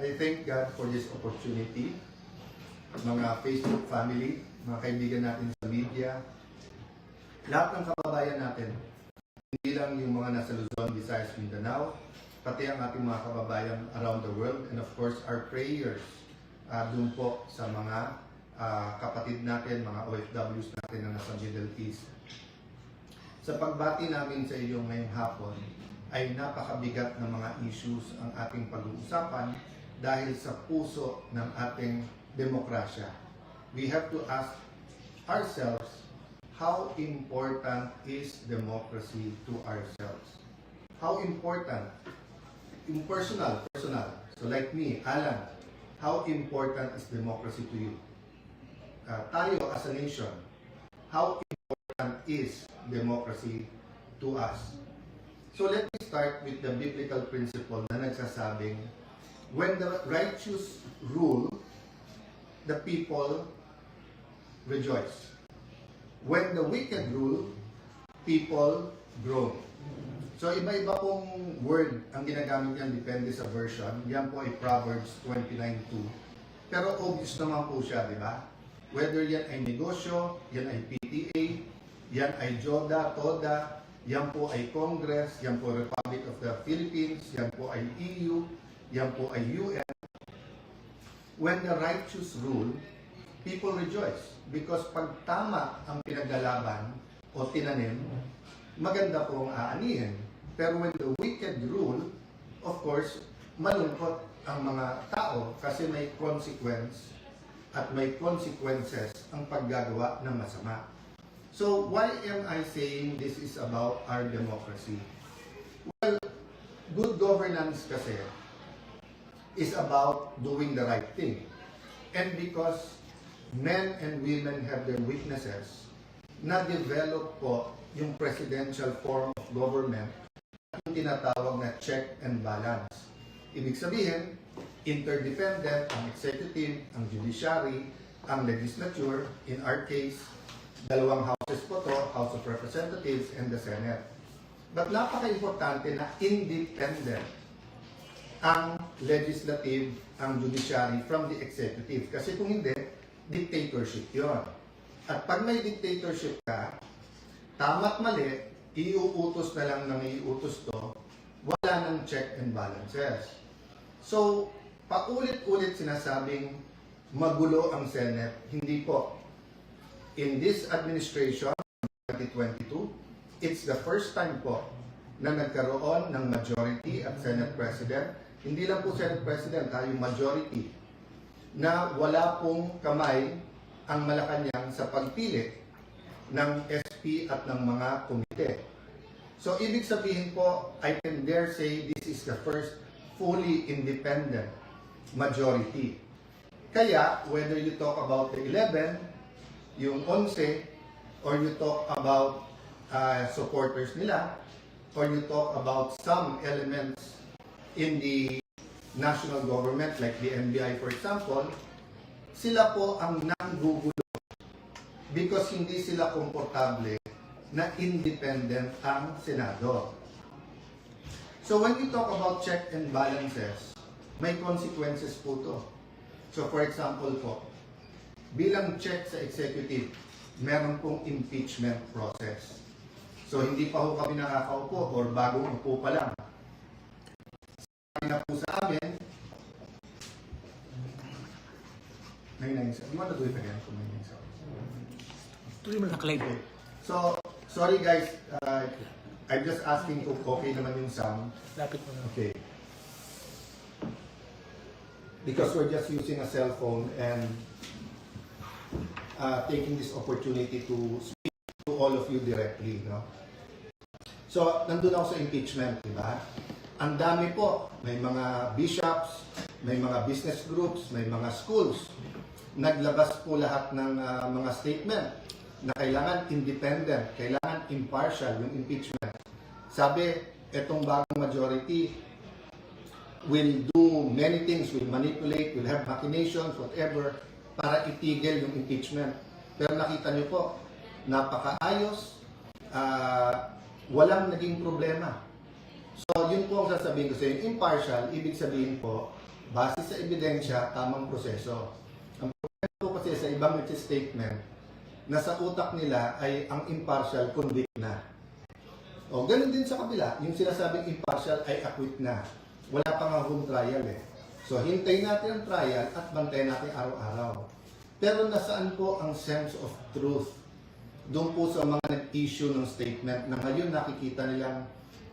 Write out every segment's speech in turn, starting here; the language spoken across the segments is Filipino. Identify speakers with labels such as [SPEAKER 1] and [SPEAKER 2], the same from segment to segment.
[SPEAKER 1] I thank God for this opportunity. Mga Facebook family, mga kaibigan natin sa media, lahat ng kababayan natin, hindi lang yung mga nasa Luzon, Visayas, Mindanao, pati ang ating mga kababayan around the world, and of course our prayers dun po sa mga kapatid natin, mga OFWs natin na nasa Middle East. Sa pagbati namin sa iyo ngayong hapon, ay napakabigat ng mga issues ang ating pag-uusapan dahil sa puso ng ating demokrasya. We have to ask ourselves, how important is democracy to ourselves? How important? In personal. So like me, Alan, how important is democracy to you? Tayo as a nation, how important is democracy to us? So let me start with the biblical principle na nagsasabing, when the righteous rule, the people rejoice. When the wicked rule, people groan. So iba-iba pong word ang ginagamit yan, depende sa version. Yan po ay Proverbs 29:2. Pero obvious naman po siya, di ba? Whether yan ay negosyo, yan ay PTA, yan ay JODA, TODA, yan po ay Congress, yan po Republic of the Philippines, yan po ay EU, yan po ay UN. When the righteous rule, people rejoice. Because pag tama ang pinaglalaban o tinanim, maganda pong aanihin. Pero when the wicked rule, of course, malungkot ang mga tao kasi may consequence at may consequences ang paggagawa ng masama. So, why am I saying this is about our democracy? Well, good governance kasi is about doing the right thing. And because men and women have their weaknesses, na-develop po yung presidential form of government at yung tinatawag na check and balance. Ibig sabihin, interdependent ang executive, ang judiciary, ang legislature, in our case, dalawang houses po to, House of Representatives and the Senate. But napaka-importante na independent ang legislative, ang judiciary from the executive. Kasi kung hindi, dictatorship yon. At pag may dictatorship ka, tama't mali, iuutos na lang ng iuutos to, wala ng check and balances. So, paulit-ulit sinasabing magulo ang Senate. Hindi po. In this administration, 2022, it's the first time po na nagkaroon ng majority at Senate President. Hindi lang po Senate President, yung majority, na wala pong kamay ang Malacanang sa pagpili ng SP at ng mga komite. So, ibig sabihin po, I can dare say this is the first fully independent majority. Kaya, whether you talk about the 11, yung 11, or you talk about supporters nila, or you talk about some elements in the national government like the NBI for example, sila po ang nanggugulo because hindi sila komportable na independent ang Senado. So when we talk about check and balances, may consequences po to. So for example po, bilang check sa executive, meron pong impeachment process. So hindi pa ho kami nakakaupo or bagong upo pa lang. Sabi na po sa amin, you want to do it again?
[SPEAKER 2] Okay.
[SPEAKER 1] So, sorry guys, I'm just asking kung okay naman yung sound.
[SPEAKER 2] Lapit mo na.
[SPEAKER 1] Okay. Because we're just using a cell phone and taking this opportunity to speak to all of you directly, no? So, nandun ako sa impeachment, di ba? Ang dami po, may mga bishops, may mga business groups, may mga schools. Naglabas po lahat ng mga statement na kailangan independent, kailangan impartial yung impeachment. Sabi, etong bagong majority will do many things, will manipulate, will have machinations, whatever, para itigil yung impeachment. Pero nakita niyo po, napakaayos, walang naging problema. So, yun po ang sasabihin ko sa inyo. Impartial, ibig sabihin po, base sa ebidensya, tamang proseso. Ang problema po kasi sa ibang statement, nasa utak nila ay ang impartial convict na. O, ganun din sa kabila, yung sinasabing impartial ay acquit na. Wala pa nga home trial eh. So, hintayin natin ang trial at bantayan natin araw-araw. Pero nasaan po ang sense of truth? Doon po sa mga nag-issue ng statement na ngayon nakikita nilang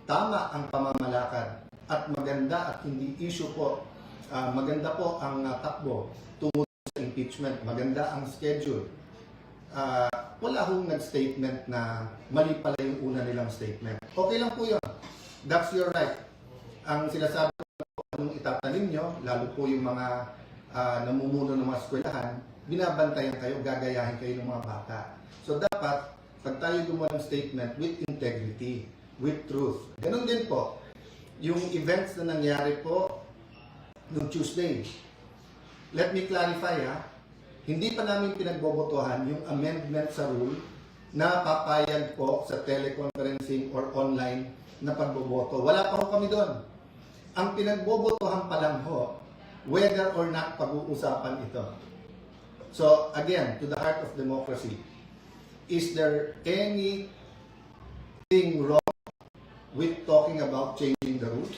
[SPEAKER 1] tama ang pamamalakad at maganda at hindi issue po, maganda po ang takbo tungo sa impeachment, maganda ang schedule. Wala hong nag-statement na mali pala yung una nilang statement. Okay lang po yun. That's your right. Ang sinasabi ko, anong itatanim nyo, lalo po yung mga namumuno ng mga eskwelahan, binabantayan kayo, gagayahin kayo ng mga bata. So dapat, pag tayo gumawa ng statement with integrity, with truth. Ganun din po, yung events na nangyari po noong Tuesday. Let me clarify hindi pa namin pinagbobotohan yung amendment sa rule na papayag po sa teleconferencing or online na pagboboto. Wala pa ho kami doon. Ang pinagbobotohan pa lang ho, whether or not pag-uusapan ito. So again, to the heart of democracy, is there anything wrong with talking about changing the rules?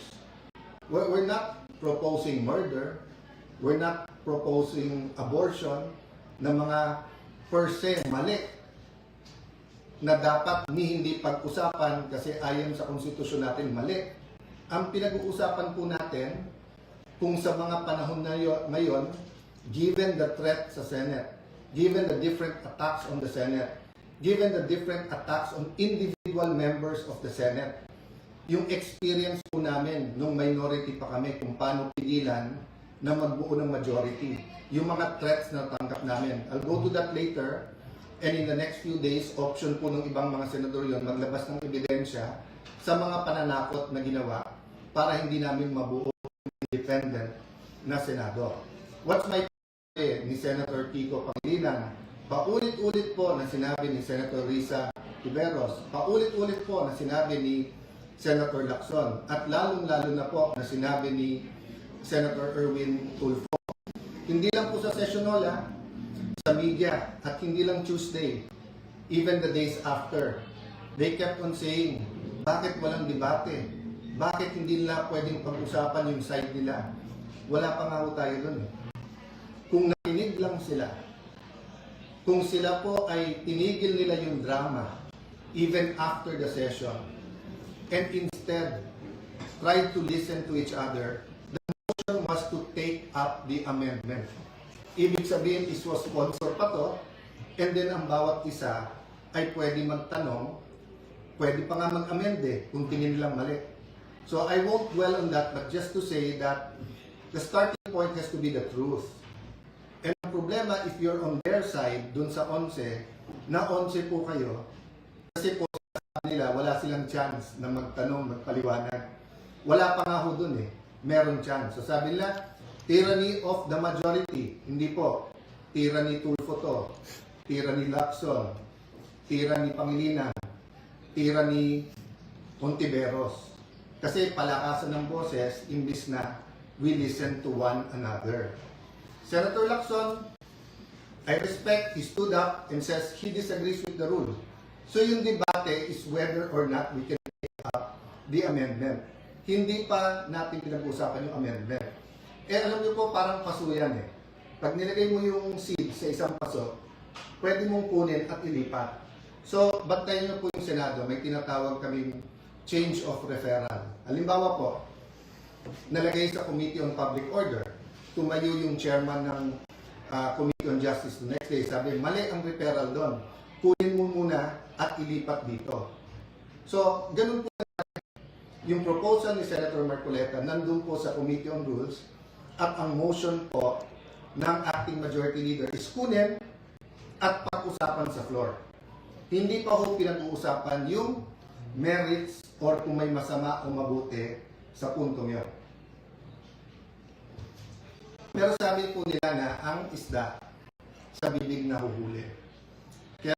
[SPEAKER 1] We're not proposing murder. We're not proposing abortion na mga per se mali na dapat hindi pag-usapan kasi ayon sa konstitusyon natin mali. Ang pinag-uusapan po natin kung sa mga panahon na ngayon, given the threat sa Senate, given the different attacks on the Senate, given the different attacks on individual members of the Senate, yung experience po namin nung minority pa kami kung paano pigilan na magbuo ng majority. Yung mga threats na tanggap namin. I'll go to that later. And in the next few days, option po ng ibang mga senador yun maglabas ng ebidensya sa mga pananakot na ginawa para hindi namin mabuo independent na Senado. What's my point ni Senator Kiko Pangilinan? Paulit-ulit po na sinabi ni Senator Risa Tiveros. Paulit-ulit po na sinabi ni Senator Lacson. At lalong-lalo na po na sinabi ni Senator Erwin Tulfo. Hindi lang po sa session hall, sa media, at hindi lang Tuesday, even the days after. They kept on saying, bakit walang debate? Bakit hindi nila pwedeng pag-usapan yung side nila? Wala pa nga po tayo dun. Kung nakinig lang sila, kung sila po ay tinigil nila yung drama, even after the session, and instead tried to listen to each other, the motion was to take up the amendment. Ibig sabihin, is was sponsor pa to, and then ang bawat isa ay pwede magtanong, pwede pa nga mag-amend kung tingin nilang mali. So I won't dwell on that, but just to say that the starting point has to be the truth. And ang problema, if you're on their side, dun sa 11, na 11 po kayo, kasi po sa nila, wala silang chance na magtanong, magpaliwanag. Wala pa nga ho dun meron chance. So sabi nila, tyranny of the majority. Hindi po. Tyranny Tulfo to. Tyranny Lacson. Tyranny Pangilinan. Tyranny Ontiveros. Kasi palakasan ng boses, imbis na we listen to one another. Senator Lacson, I respect, he stood up and says he disagrees with the rule. So yung debate is whether or not we can take up the amendment. Hindi pa natin pinag-usapan yung amendment. Alam niyo po, parang paso yan Pag nilagay mo yung seed sa isang paso, pwede mong kunin at ilipat. So, bantayan niyo po yung Senado, may tinatawag kaming change of referral. Halimbawa po, nalagay sa Committee on Public Order, tumayo yung chairman ng Committee on Justice the next day, sabi, mali ang referral doon. Kunin mo muna at ilipat dito. So, ganun po yung proposal ni Senator Marcoleta, nandun po sa Committee on Rules, at ang motion po ng acting majority leader is kunin at pag-usapan sa floor. Hindi pa ho pinag-uusapan yung merits or kung may masama o mabuti sa puntong yun. Pero sabi po nila na ang isda sa bibig na huhuli. Kaya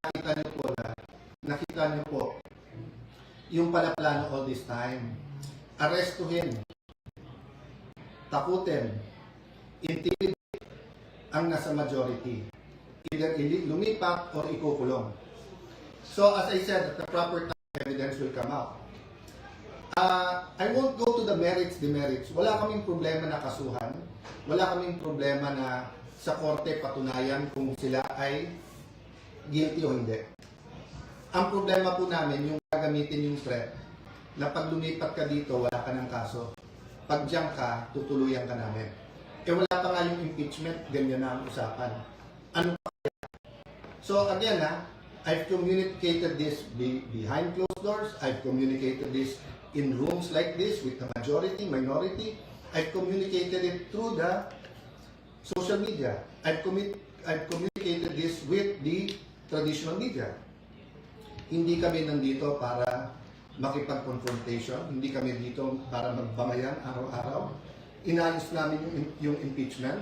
[SPEAKER 1] nakita niyo po yung palaplano all this time. Arestuhin, takutin, intimidate ang nasa majority. Either lumipat or ikukulong. So as I said, at the proper time, evidence will come out. I won't go to the merits, demerits. Wala kaming problema na kasuhan. Wala kaming problema na sa korte patunayan kung sila ay guilty o hindi. Ang problema po namin, yung gagamitin yung threat, na pag lumipat ka dito, wala ka ng kaso. Pag diyan ka, tutuluyan ka namin. Wala pa nga yung impeachment, ganyan na ang usapan. Ano pa kaya? So again, I've communicated this behind closed doors. I've communicated this in rooms like this with the majority, minority. I've communicated it through the social media. I've communicated this with the traditional media. Hindi kami nandito para makipag-confrontation. Hindi kami dito para magbangayan araw-araw. Inayos namin yung impeachment.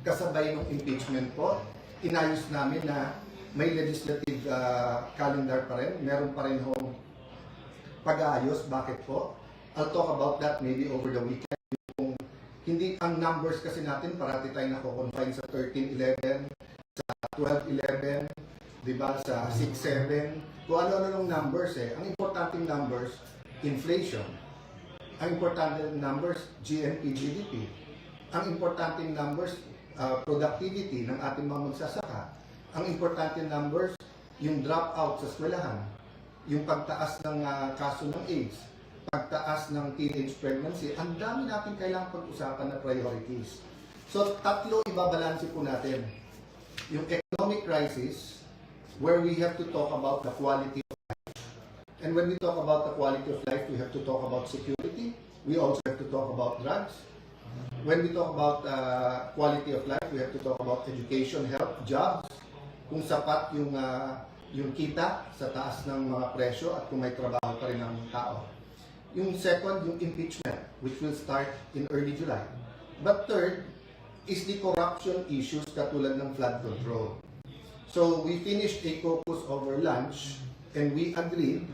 [SPEAKER 1] Kasabay ng impeachment po, inayos namin na may legislative calendar pa rin. Meron pa rin hong pag-aayos. Bakit po? I'll talk about that maybe over the weekend. Kung hindi ang numbers kasi natin, parati tayo nako-confine sa 13-11, sa 12-11, diba, sa 6-7, kung ano-ano ng numbers Ang importanteng numbers, inflation. Ang importanteng numbers, GNP, GDP. Ang importanteng numbers, productivity ng ating mga magsasaka. Ang importanteng numbers, yung dropout sa eskwelahan. Yung pagtaas ng kaso ng AIDS. Pagtaas ng teenage pregnancy. Ang dami natin kailangang pag-usapan na priorities. So, tatlo ibabalanse po natin. Yung economic crisis, where we have to talk about the quality of life. And when we talk about the quality of life, we have to talk about security. We also have to talk about drugs. When we talk about quality of life, we have to talk about education, health, jobs. Kung sapat yung kita sa taas ng mga presyo at kung may trabaho pa rin ang tao. Yung second, yung impeachment, which will start in early July. But third, is the corruption issues katulad ng flood control. So we finished a caucus over lunch and we agreed,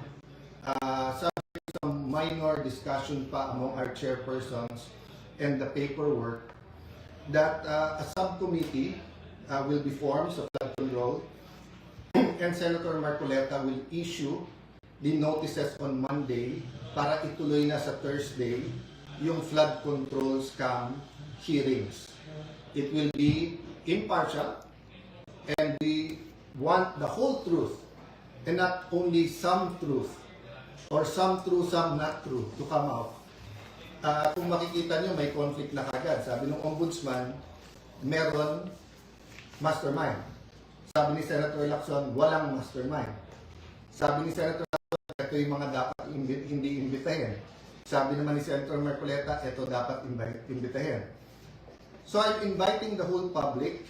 [SPEAKER 1] subject to some minor discussion pa among our chairpersons and the paperwork, that a subcommittee will be formed sa flood control and Senator Marcoleta will issue the notices on Monday para ituloy na sa Thursday yung flood control scam hearings. It will be impartial and we want the whole truth and not only some truth or some true, some not true to come out. Kung makikita nyo, may conflict na kagad. Sabi ng ombudsman, meron mastermind. Sabi ni Senator Lacson, walang mastermind. Sabi ni Senator Lacson, ito yung mga dapat hindi imbitahin. Sabi naman ni Senator Marcoleta, ito dapat imbitahin. So I'm inviting the whole public,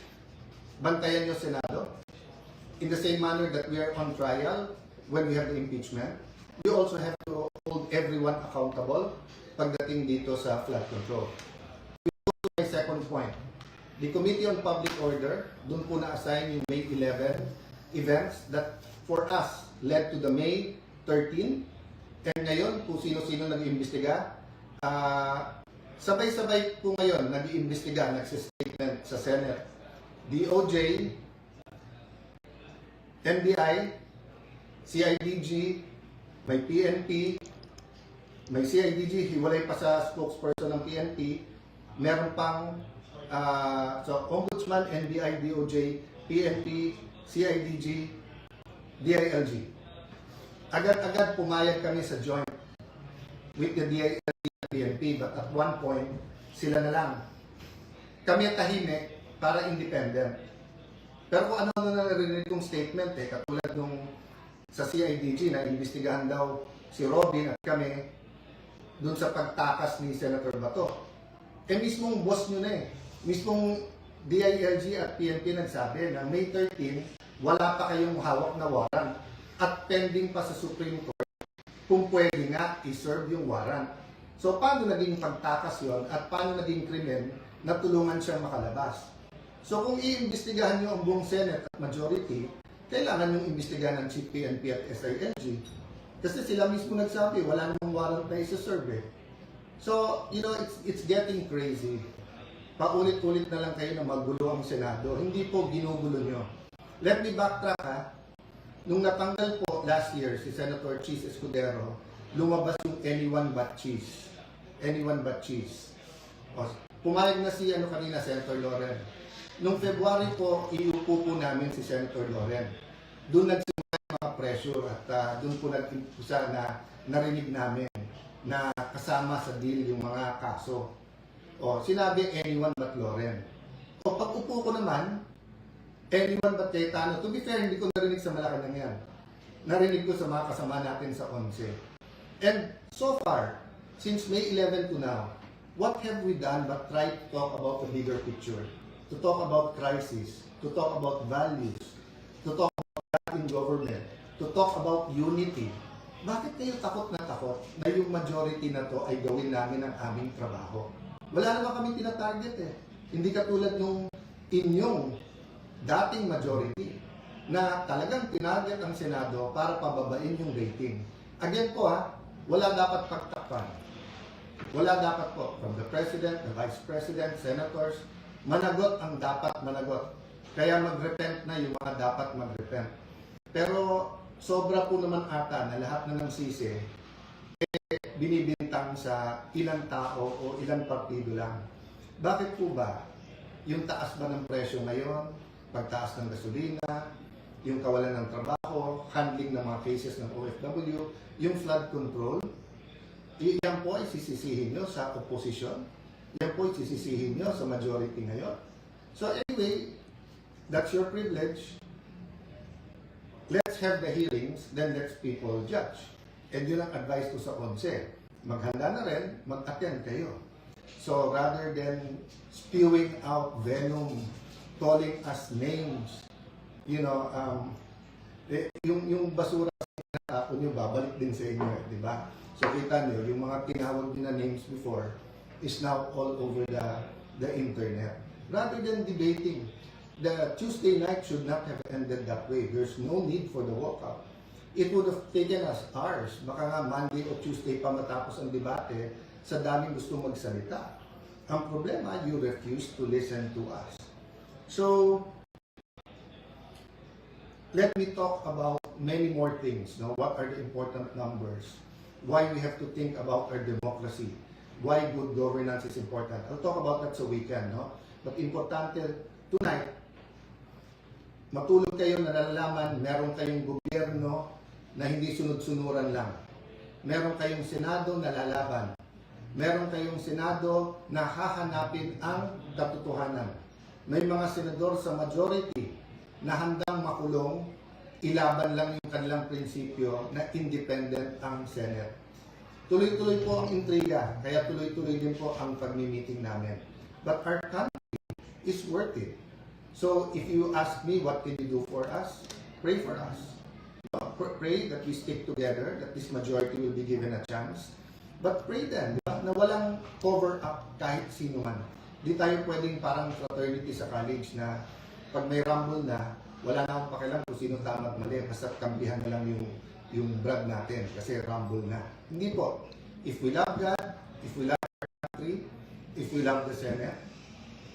[SPEAKER 1] bantayan nyo Senado, in the same manner that we are on trial when we have the impeachment. We also have to hold everyone accountable pagdating dito sa flood control. We go to my second point. The Committee on Public Order, dun po na-assign yung May 11 events that for us led to the May 13. And ngayon, kung sino-sino nag-iimbestiga, sabay-sabay po ngayon nag-iimbestiga, nagsistatement sa Senate. DOJ, NBI, CIDG, may PNP, may CIDG, hiwalay pa sa spokesperson ng PNP, meron pang so Ombudsman, NBI, DOJ, PNP, CIDG, DILG. Agad-agad pumayag kami sa joint with the DILG at PNP, but at one point, sila na lang. Kami tahimik para independent. Pero kung ano na narinig kong statement, katulad nung sa CIDG na imbestigahan daw si Robin at kami dun sa pagtakas ni Senator Bato. Mismong boss nyo na mismong DILG at PNP nagsabi na May 13, wala pa kayong hawak na warrant at pending pa sa Supreme Court kung pwede nga i-serve yung warrant. So paano naging pagtakas yon at paano naging krimen na tulungan siyang makalabas? So kung i-imbestigahan nyo ang buong Senate at majority, kailangan yung imbestigahan ng Chief PNP at SILG. Kasi sila mismo nagsabi, wala namang warrant na isa-serve. So, you know, it's getting crazy. paulit-ulit na lang kayo na magulo ang Senado. Hindi po ginugulo nyo. Let me backtrack ha. Nung natanggal po last year si Senator Cheese Escudero, lumabas yung anyone but cheese. Anyone but cheese. O, pumayag na si kanina, Senator Loren. Nung February po, iupo po namin si Senator Loren. Doon nagsimula yung mga pressure at doon po nag-impusa na narinig namin na kasama sa deal yung mga kaso. O, sinabi anyone but Loren. O, pag upo ko naman, anyone but Cayetano. To be fair, hindi ko narinig sa Malacanang yan. Narinig ko sa mga kasama natin sa 11. And so far, since May 11 to now, what have we done but try to talk about the bigger picture? To talk about crisis, to talk about values, to talk about in government, to talk about unity. Bakit kayo takot na yung majority na to ay gawin namin ang aming trabaho? Wala naman kami tinatarget eh. Hindi katulad nung inyong dating majority na talagang tinarget ang Senado para pababain yung rating. Again po wala dapat pagtakpan. Wala dapat po from the President, the Vice President, Senators, managot ang dapat managot. Kaya mag-repent na yung mga dapat mag-repent. Pero sobra po naman ata na lahat na ng sisi binibintang sa ilang tao o ilang partido lang. Bakit po ba? Yung taas ba ng presyo ngayon, pagtaas ng gasolina, yung kawalan ng trabaho, handling ng mga cases ng OFW, yung flood control, yan po ay sisisihin nyo sa opposition, yan po ay sisisihin nyo sa majority ngayon. So anyway, that's your privilege. Let's have the hearings, then let's people judge. And yun ang advice ko sa 11. Maghanda na rin, mag-attend kayo. So rather than spewing out venom, calling us names, yung basura sa nyo, babalik din sa inyo, di ba? So kita nyo, yung mga tinawag nyo na names before is now all over the internet. Rather than debating, the Tuesday night should not have ended that way. There's no need for the walkout. It would have taken us hours. Baka nga Monday o Tuesday pa matapos ang debate sa daming gusto magsalita. Ang problema, you refuse to listen to us. So, let me talk about many more things. No? What are the important numbers? Why we have to think about our democracy? Why good governance is important? I'll talk about that sa weekend. No? But importante, tonight, matulog kayo na nalalaman, meron kayong gobyerno na hindi sunod-sunuran lang. Meron kayong Senado na lalaban. Meron kayong Senado na hahanapin ang katotohanan. May mga senador sa majority na handang makulong, ilaban lang yung kanilang prinsipyo na independent ang Senate. Tuloy-tuloy po ang intriga, kaya tuloy-tuloy din po ang pagmi-meeting namin. But our country is worth it. So if you ask me what can you do for us, pray for us. Pray that we stick together, that this majority will be given a chance. But pray then, na walang cover up kahit sino man. Di tayo pwedeng parang fraternity sa college na pag may rumble na, wala na akong pakialam kung sino tama at mali, basta kambihan na lang yung brag natin kasi rumble na. Hindi po. If we love God, if we love our country, if we love the Senate,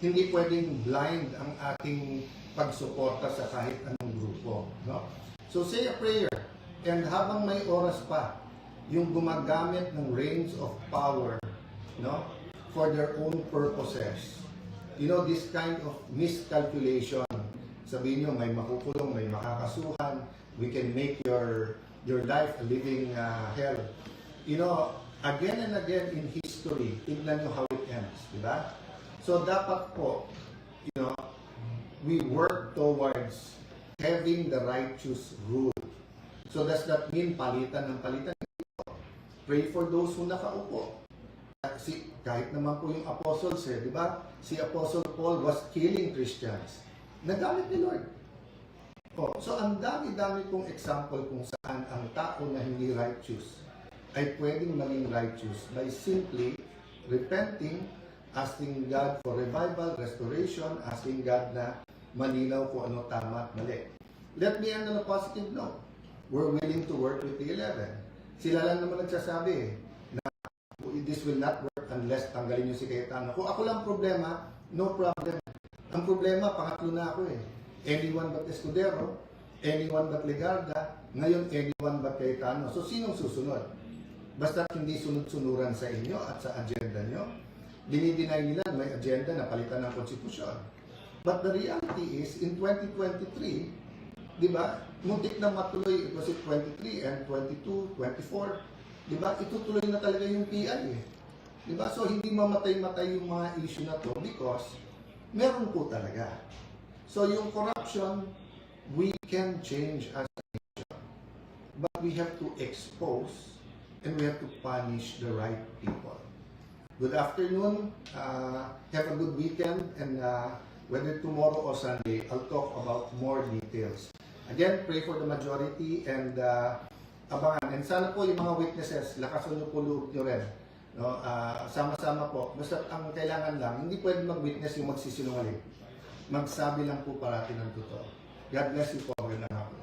[SPEAKER 1] hindi pwedeng blind ang ating pagsuporta sa kahit anong grupo. No? So say a prayer, and habang may oras pa, yung gumagamit ng reins of power, no, for their own purposes. This kind of miscalculation. Sabihin nyo, may makukulong, may makakasuhan, we can make your life a living hell. Again and again in history, tignan nyo how it ends, di ba? So dapat po, we work towards having the righteous rule. So does that mean palitan ng palitan? Pray for those who nakaupo. Kahit naman po yung apostles, di ba? Si Apostle Paul was killing Christians. Nagamit ni Lord. So ang dami-dami kong example kung saan ang tao na hindi righteous ay pwedeng maging righteous by simply repenting, asking God for revival, restoration, asking God na malinaw kung ano tama at mali. Let me end on a positive note. We're willing to work with the 11. Sila lang naman nagsasabi na this will not work unless tanggalin nyo si Cayetano. Kung ako lang problema, No problem. Ang problema, pangatlo na ako eh. Anyone but Escudero, anyone but Legarda, ngayon anyone but Cayetano. So sinong susunod? Basta hindi sunod-sunuran sa inyo at sa agenda nyo. Dinideny nila may agenda na palitan ng konstitusyon. But the reality is, in 2023, di ba, muntik na matuloy, it was it 23 and 22, 24, di ba, itutuloy na talaga yung PI eh. Di ba? So hindi mamatay-matay yung mga issue na to because meron po talaga. So yung corruption, we can change as a nation. But we have to expose and we have to punish the right people. Good afternoon. Have a good weekend. And whether tomorrow or Sunday, I'll talk about more details. Again, pray for the majority and abangan. And sana po yung mga witnesses, lakasan nyo po loob nyo rin. No? Sama-sama po. Basta ang kailangan lang, hindi pwede mag-witness yung magsisinungaling. Magsabi lang po parati ng totoo. God bless you po. Magandang hapon.